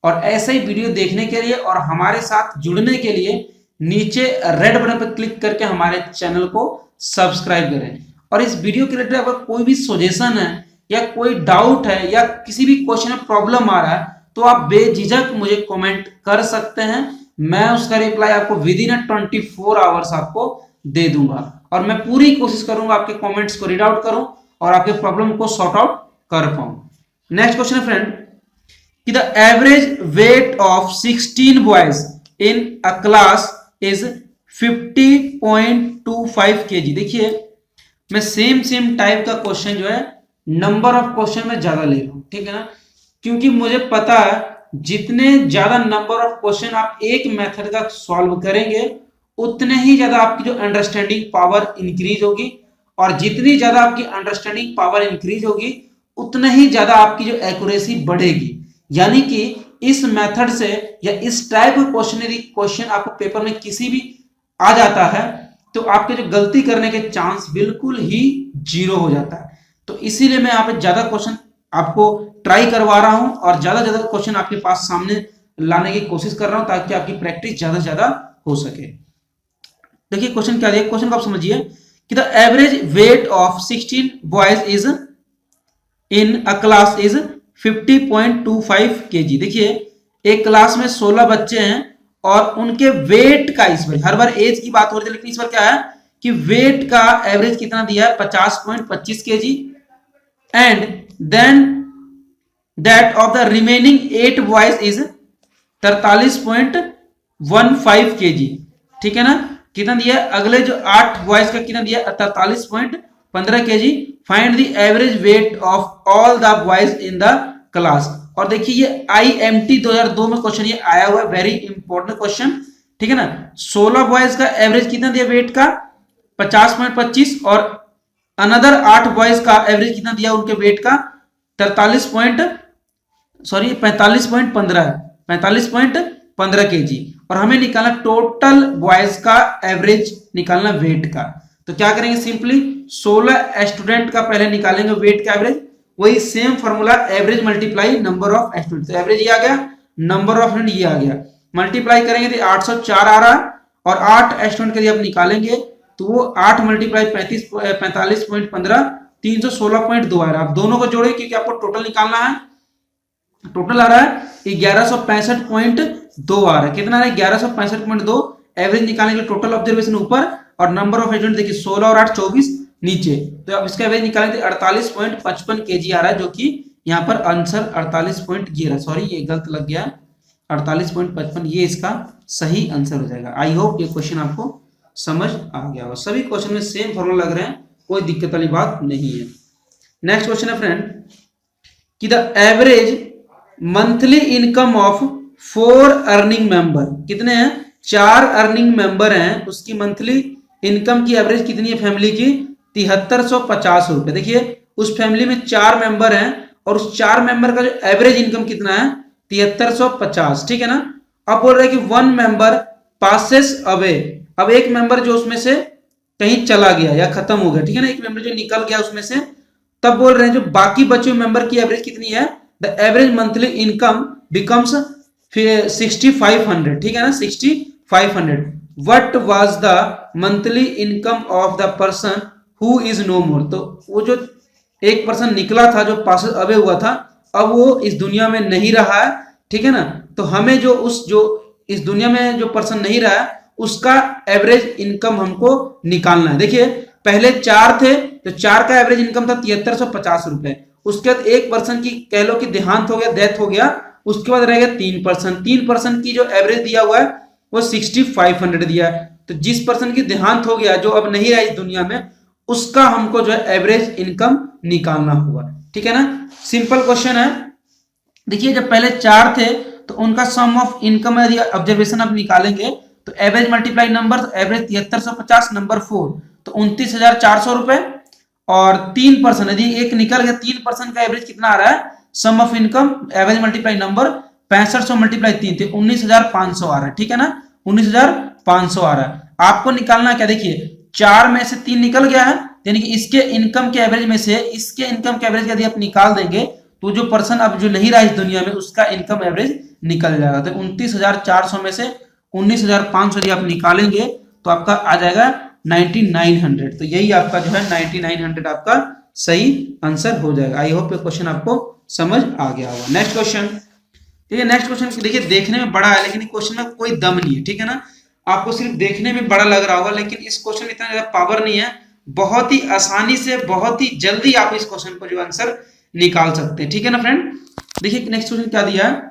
और ऐसे ही वीडियो देखने के लिए और हमारे साथ जुड़ने के लिए नीचे रेड बटन पर क्लिक करके हमारे चैनल को सब्सक्राइब करें। और इस वीडियो के रिलेटेड अगर कोई भी सजेशन है या कोई डाउट है या किसी भी क्वेश्चन में प्रॉब्लम आ रहा है तो आप बेझिझक मुझे कमेंट कर सकते हैं, मैं उसका रिप्लाई आपको विद इन 24 आवर्स आपको दे दूंगा, और मैं पूरी कोशिश करूंगा आपके कमेंट्स को रीड आउट करूं और आपके प्रॉब्लम को सॉर्ट आउट कर पाऊं। नेक्स्ट क्वेश्चन है फ्रेंड, कि the average weight of 16 boys in a class is 50.25 kg। देखिए मैं सेम टाइप का क्वेश्चन जो है नंबर ऑफ क्वेश्चन में ज्यादा ले रहा हूं, ठीक है ना, क्योंकि मुझे पता है जितने ज्यादा नंबर ऑफ क्वेश्चन आप एक मेथड का सॉल्व करेंगे उतने ही ज्यादा आपकी जो अंडरस्टैंडिंग पावर इंक्रीज होगी, और जितनी ज्यादा आपकी अंडरस्टैंडिंग पावर इंक्रीज होगी उतना ही ज्यादा आपकी जो एक्यूरेसी बढ़ेगी। यानी कि इस मेथड से या इस टाइप का क्वेश्चन यदि क्वेश्चन आपको पेपर में किसी भी आ जाता है तो आपके जो गलती करने के चांस बिल्कुल ही 0 हो जाता है। तो इसीलिए मैं यहाँ पे ज्यादा क्वेश्चन आपको ट्राई करवा रहा हूं और ज्यादा क्वेश्चन आपके पास सामने लाने की कोशिश कर रहा हूं ताकि आपकी प्रैक्टिस ज्यादा से ज्यादा हो सके। देखिए क्वेश्चन क्या है, क्वेश्चन को आप समझिए कि the average weight of 16 boys is in a class is 50.25 kg। देखिए एक क्लास में 16 बच्चे हैं और उनके वेट का, इस बार हर बार एज की बात हो रही है लेकिन इस बार क्या है कि वेट का एवरेज कितना दिया है 50.25 kg, and then that of the remaining 8 boys is 43.15 kg, ठीक है ना, कितना दिया अगले जो 8 बॉयज का कितना दिया 43.15 kg। Find the average weight of all the boys in the class. और देखिए ये IMT 2002 में क्वेश्चन ये आया हुआ है, वेरी इंपॉर्टेंट क्वेश्चन, ठीक है ना। 16 बॉयज का एवरेज कितना दिया वेट का 50.25 और अनदर 8 बॉयज का एवरेज कितना दिया उनके वेट का 45.15 है, 45.15 15 kg, और हमें निकालना टोटल बॉयज का एवरेज निकालना वेट का। तो क्या करेंगे, सिंपली 16 स्टूडेंट का पहले निकालेंगे वेट का एवरेज, वही same formula average multiply number of student. तो एवरेज ये आ गया, नंबर ऑफ स्टूडेंट ये आ गया, मल्टीप्लाई करेंगे तो 804 आ रहा है, और 8 स्टूडेंट का यदि आप निकालेंगे तो वो 8 मल्टीप्लाई 45.15 316.2 आ रहा है। आप दोनों को जोड़े क्योंकि आपको टोटल निकालना है। टोटल आ रहा है 1165.2 आ रहा है। कितना आ रहा है, 1165.2। एवरेज निकालने के लिए टोटल ऑब्जर्वेशन ऊपर और नंबर ऑफ स्टूडेंट देखिए 16 और 8 24 नीचे, तो आप इसका एवरेज निकालेंगे 48.55 kg आ रहा है, जो कि यहाँ पर आंसर 48.11, सॉरी ये गलत लग गया, 48.55 ये इसका सही आंसर हो जाएगा। आई होप ये क्वेश्चन आपको समझ आ गया होगा। सभी क्वेश्चन में सेम फॉर्मूला लग रहे हैं, कोई दिक्कत वाली बात नहीं है। नेक्स्ट क्वेश्चन है फ्रेंड कि the average monthly income of 4 earning member, कितने हैं, 4 अर्निंग मेंबर हैं, उसकी मंथली इनकम की एवरेज कितनी है फैमिली की, 7350 रुपए। देखिए उस फैमिली में 4 मेंबर हैं और उस 4 मेंबर का जो एवरेज इनकम कितना है, 7350, ठीक है ना। अब बोल रहे हैं कि 1 मेंबर पासेस अवे, अब एक मेंबर जो उसमें से कहीं चला गया या खत्म हो गया, ठीक है ना, एक मेंबर जो निकल गया उसमें से, तब बोल रहे हैं जो बाकी बचे मेंबर की एवरेज कितनी है, the average monthly income becomes 6500, ठीक है ना, 6500। What was the monthly income of the person who is no more, तो वो जो एक पर्सन निकला था जो पास अवे हुआ था, अब वो इस दुनिया में नहीं रहा है, ठीक है ना। तो हमें जो इस दुनिया में जो पर्सन नहीं रहा है उसका एवरेज इनकम हमको निकालना है। देखिए पहले 4 थे तो 4 का एवरेज इनकम था 7350 रुपए, उसके बाद एक पर्सन की कह लो कि देहांत हो गया, डेथ हो गया, उसके बाद रह गया 3% की जो एवरेज दिया हुआ है वो 6500 दिया है। तो जिस पर्सन की देहांत हो गया जो अब नहीं रहा इस दुनिया में, उसका हमको जो है एवरेज इनकम निकालना होगा, ठीक है ना। सिंपल क्वेश्चन है। देखिए जब पहले 4 थे तो उनका सम ऑफ इनकम यदि ऑब्जर्वेशन आप निकालेंगे तो एवरेज मल्टीप्लाई नंबर, तो एवरेज 7350 नंबर 4 तो 29400 रुपए, और 3% यदि एक निकल गया, 3% का एवरेज कितना आ रहा है, sum of income average multiply number 6500 multiply 3 थे 19500 आ रहा है, ठीक है ना, 19500 आ रहा है। आपको निकालना क्या, देखिए 4 में से 3 निकल गया है, यानी कि इसके इनकम के एवरेज में से इसके इनकम के एवरेज यदि आप निकाल देंगे तो जो पर्सन अब जो नहीं रहा इस दुनिया में उसका इनकम एवरेज निकल जाएगा। तो 29400 में से 19500 यदि आप निकालेंगे तो आपका आ जाएगा 9900। तो यही आपका जो है 9900 आपका सही आंसर हो जाएगा। आई होप ये क्वेश्चन आपको समझ आ गया होगा। नेक्स्ट क्वेश्चन, ठीक है, नेक्स्ट क्वेश्चन देखिए देखने में बड़ा है लेकिन क्वेश्चन में कोई दम नहीं है, ठीक है ना। आपको सिर्फ देखने में बड़ा लग रहा होगा लेकिन इस क्वेश्चन में इतना ज्यादा पावर नहीं है, बहुत ही आसानी से बहुत ही जल्दी आप इस क्वेश्चन को जो आंसर निकाल सकते हैं, ठीक है ना फ्रेंड। देखिए नेक्स्ट क्वेश्चन क्या दिया है,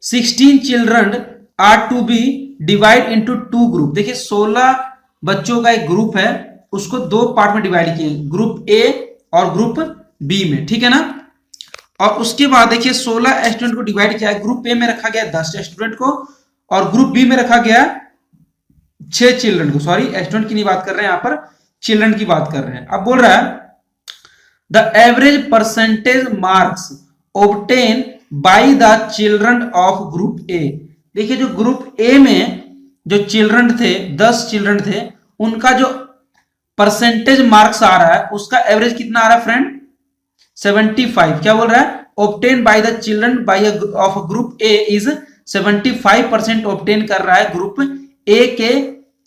16 children are to be divide into 2 group. देखिए 16 बच्चों का एक ग्रुप है, उसको 2 पार्ट में डिवाइड किए, ग्रुप ए और ग्रुप बी में, ठीक है ना। और उसके बाद देखिए 16 स्टूडेंट को डिवाइड किया है, ग्रुप ए में रखा गया 10 स्टूडेंट को और ग्रुप बी में रखा गया 6 चिल्ड्रन को। सॉरी स्टूडेंट की नहीं बात कर रहे हैं, यहाँ पर चिल्ड्रन की बात कर रहे हैं। अब बोल रहा है the average percentage marks obtain by the children of group ए। देखिए जो ग्रुप ए में जो चिल्ड्रन थे 10 चिल्ड्रन थे, उनका जो परसेंटेज मार्क्स आ रहा है उसका एवरेज कितना आ रहा है फ्रेंड, 75। क्या बोल रहा है, obtain by the children by of group A is 75% obtain कर रहा है ग्रुप ए के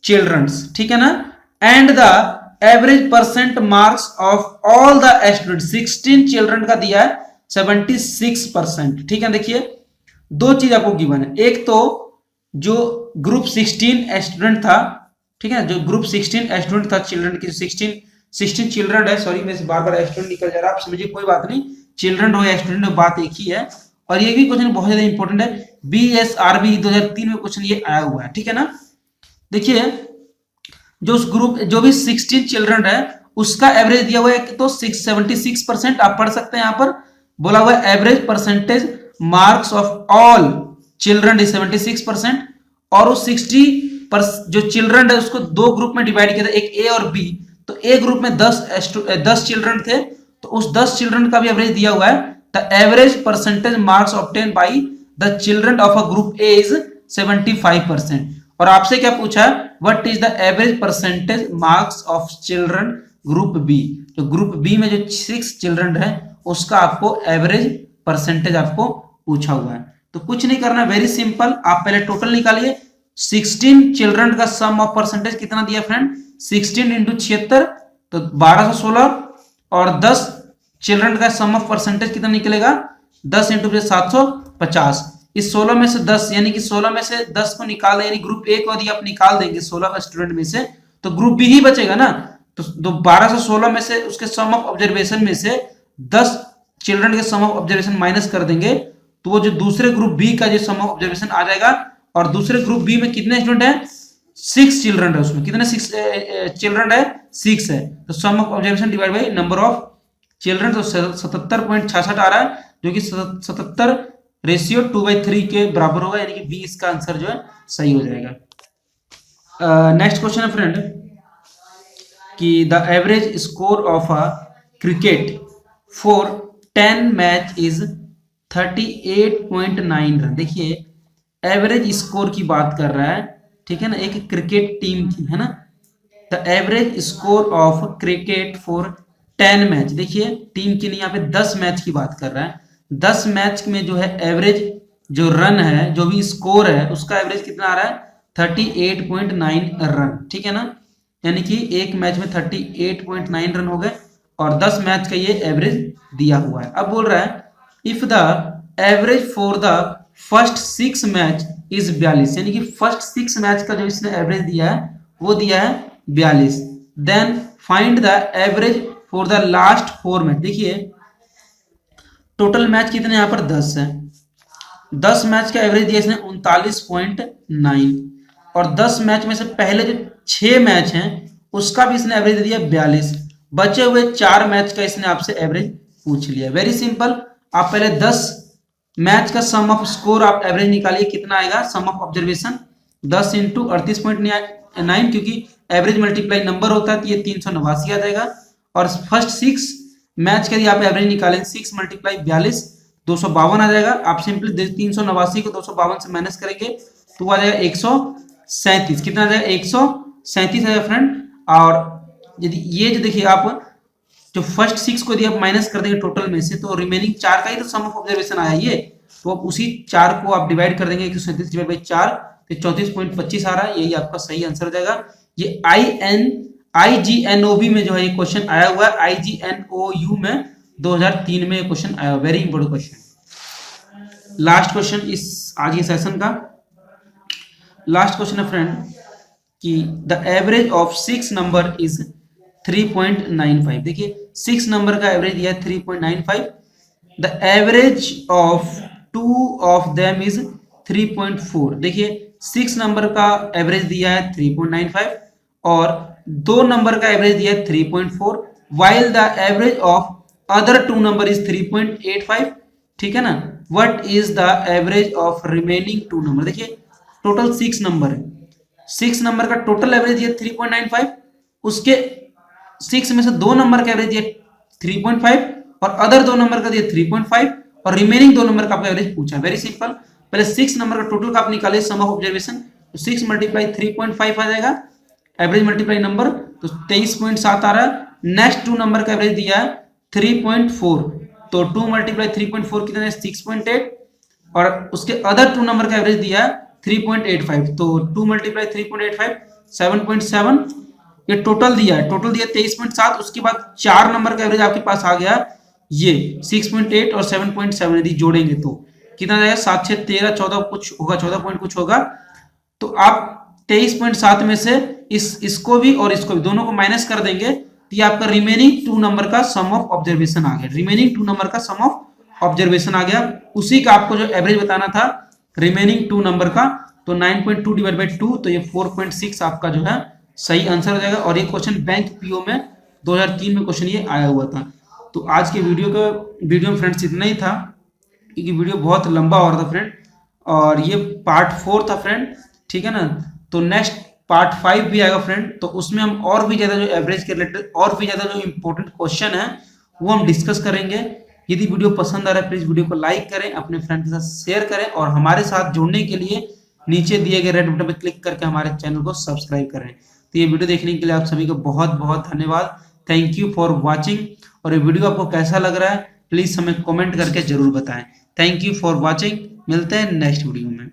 चिल्ड्रंस, ठीक है ना। And the average percent marks of all the student, 16 children का दिया है 76%, ठीक है। देखिए 2 चीज आपको गिवन है, एक तो जो ग्रुप 16 स्टूडेंट था, ठीक है, जो ग्रुप 16 स्टूडेंट था चिल्ड्रन की 16 चिल्ड्रन है, सॉरी मेरे से बार बार स्टूडेंट निकल जा रहा है, आप समझिए कोई बात नहीं, चिल्ड्रन हो या स्टूडेंट हो बात एक ही है। और ये भी क्वेश्चन बहुत ज्यादा इंपॉर्टेंट है, BSRB 2003 में क्वेश्चन ये आया हुआ है, ठीक है ना। देखिए जो उस ग्रुप जो भी 16 चिल्ड्रन है उसका एवरेज दिया हुआ है तो 76%, आप पढ़ सकते हैं, यहाँ पर बोला हुआ है average percentage marks of all children is 76%, और उस 60 जो चिल्ड्रन है उसको 2 ग्रुप में डिवाइड किया था, एक ए और बी। तो ए ग्रुप में 10 चिल्ड्रन थे, तो उस 10 चिल्ड्रन का भी एवरेज दिया हुआ है, the average percentage marks obtain by the children of a group A is 75%। और आपसे क्या पूछा है, what is the average percentage marks of children group B. तो ग्रुप बी में जो 6 चिल्ड्रन है उसका आपको एवरेज परसेंटेज आपको पूछा हुआ है। तो कुछ नहीं करना, वेरी सिंपल, आप पहले टोटल निकालिए। 16 चिल्ड्रन का सम ऑफ परसेंटेज कितना दिया फ्रेंड, 16 इंटू 76 तो 1216, और 10 चिल्ड्रन का सम ऑफ परसेंटेज कितना निकलेगा, 10 इंटू 750। इस 16 में से 10 यानी कि 16 में से 10 को निकाल दें, यानी ग्रुप ए को यदि आप निकाल देंगे 16 का स्टूडेंट में से तो ग्रुप बी ही बचेगा ना। तो 1216 में से उसके सम ऑफ ऑब्जर्वेशन में से 10 चिल्ड्रन के सम ऑफ ऑब्जर्वेशन माइनस कर देंगे तो वो जो दूसरे ग्रुप बी का जो सम ऑफ ऑब्जर्वेशन आ जाएगा। और दूसरे ग्रुप बी में कितने स्टूडेंट हैं, 6 चिल्ड्रन है, उसमें कितने 6 चिल्ड्रन है, 6 है। तो sum of observation divide by number of children, तो 77.66 आ रहा है, जो कि 77 रेशियो 2/3 के बराबर होगा, यानी कि बी इसका आंसर जो है सही हो जाएगा। नेक्स्ट क्वेश्चन है फ्रेंड कि the average score of a cricket for 10 match is 38.9 run. देखिए एवरेज स्कोर की बात कर रहा है, ठीक है ना, एक क्रिकेट टीम की, है ना। The average score of cricket for 10 match, देखिए टीम की नहीं, यहाँ पे 10 मैच की बात कर रहा है। 10 मैच में जो है एवरेज जो रन है, जो भी स्कोर है, उसका एवरेज कितना आ रहा है, 38.9 रन, ठीक है ना। यानी कि एक मैच में 38.9 रन हो गए और 10 मैच का ये एवरेज दिया हुआ है। अब बोल रहा है if the average for the first 6 match is 42, यानी कि फर्स्ट 6 मैच का जो इसने एवरेज दिया है वो दिया है 42, then find the average for the last 4 match. देखिए टोटल मैच कितने यहाँ पर 10 है, 10 मैच का एवरेज दिया इसने 39.9, और 10 मैच में से पहले जो 6 मैच हैं उसका भी इसने एवरेज दिया 42, बचे हुए 4 मैच का इसने आपसे एवरेज पूछ लिया। वेरी सिंपल, आप पहले 10 मैच का सम ऑफ स्कोर आप एवरेज निकालिए, कितना आएगा, सम ऑफ ऑब्जर्वेशन 10 इंटू 38.9, क्योंकि एवरेज मल्टीप्लाई नंबर होता है तो ये 389 आ जाएगा। और फर्स्ट 6 मैच के लिए आप एवरेज निकालें, 6 मल्टीप्लाई 42 252 आ जाएगा। आप सिंपली 389 को 252 से माइनस करेंगे तो आ जाएगा 137, कितना आ जाएगा 137 आएगा फ्रेंड। और यदि ये जो देखिए आप जो फर्स्ट 6 को यदि आप माइनस कर देंगे टोटल में से तो रिमेनिंग 4 का ही तो सम ऑफ ऑब्जर्वेशन आया ये, तो आप उसी 4 को आप डिवाइड कर देंगे 137 डिवाइड बाई 4 तो 34.25 आ रहा है, यही आपका सही आंसर हो जाएगा। ये IGNOB में जो है ये क्वेश्चन आया हुआ है, IGNOU में 2003 में ये क्वेश्चन आया हुआ, very important question. Last question इस आज के सेशन का लास्ट क्वेश्चन है फ्रेंड कि the average of 6 number is 3.95। देखिए 6 नंबर का एवरेज दिया है 3.95, the average of 2 of them is 3.4। देखिए 6 नंबर का एवरेज दिया है 3.95 और 2 नंबर का एवरेज दिया है 3.4, while the average of other 2 number is 3.85, ठीक है ना। what is the average of remaining 2 number। देखिए टोटल 6 नंबर है, 6 नंबर का टोटल एवरेज दिया 3.95, उसके 6 में से 2 नंबर का एवरेज दिया 3.5 और अदर 2 नंबर का दिया 3.5 और रिमेनिंग 2 नंबर का आपका एवरेज पूछा। वेरी सिंपल, पहले 6 नंबर का टोटल का आप निकालिए सम ऑफ ऑब्जर्वेशन, 6 मल्टीप्लाई 3.5 आ जाएगा, एवरेज मल्टीप्लाई नंबर तो 23.7 आ रहा है। नेक्स्ट 2 नंबर का एवरेज दिया है 3.4, तो 2 मल्टीप्लाई 3.4 कितना है 6.8 और उसके अदर 2 नंबर का एवरेज दिया है 3.85, तो 2 मल्टीप्लाई 3.85 7.7, ये टोटल दिया है, टोटल दिया 23.7। उसके बाद 4 नंबर का एवरेज आपके पास आ गया ये 6.8 और 7.7, यदि जोड़ेंगे तो कितना जाएगा 7 6 13 14 कुछ होगा, 14 पॉइंट कुछ होगा। तो आप 23.7 में से इसको भी और इसको भी दोनों को माइनस कर देंगे तो ये आपका रिमेनिंग 2 नंबर का सम ऑफ ऑब्जर्वेशन आ गया, रिमेनिंग 2 नंबर का सम ऑफ ऑब्जर्वेशन आ गया। उसी का आपको जो एवरेज बताना था रिमेनिंग 2 नंबर का, तो 9.2 डिवाइड बाई 2 तो ये 4.6 आपका जो है सही आंसर हो जाएगा। और ये क्वेश्चन बैंक पीओ में 2003 में क्वेश्चन ये आया हुआ था। तो आज के वीडियो में फ्रेंड्स इतना ही था, क्योंकि वीडियो बहुत लंबा हो रहा था फ्रेंड, और ये पार्ट 4 था फ्रेंड, ठीक है ना। तो नेक्स्ट पार्ट 5 भी आएगा फ्रेंड, तो उसमें हम और भी ज्यादा जो एवरेज के रिलेटेड और भी ज्यादा जो इंपॉर्टेंट क्वेश्चन है वो हम डिस्कस करेंगे। यदि वीडियो पसंद आ रहा है प्लीज वीडियो को लाइक करें, अपने फ्रेंड के साथ शेयर करें और हमारे साथ जुड़ने के लिए नीचे दिए गए रेड बटन पर क्लिक करके हमारे चैनल को सब्सक्राइब करें। तो ये वीडियो देखने के लिए आप सभी को बहुत बहुत धन्यवाद। Thank you for watching. और ये वीडियो आपको कैसा लग रहा है प्लीज हमें कमेंट करके जरूर बताएं। Thank you for watching. मिलते हैं नेक्स्ट वीडियो में।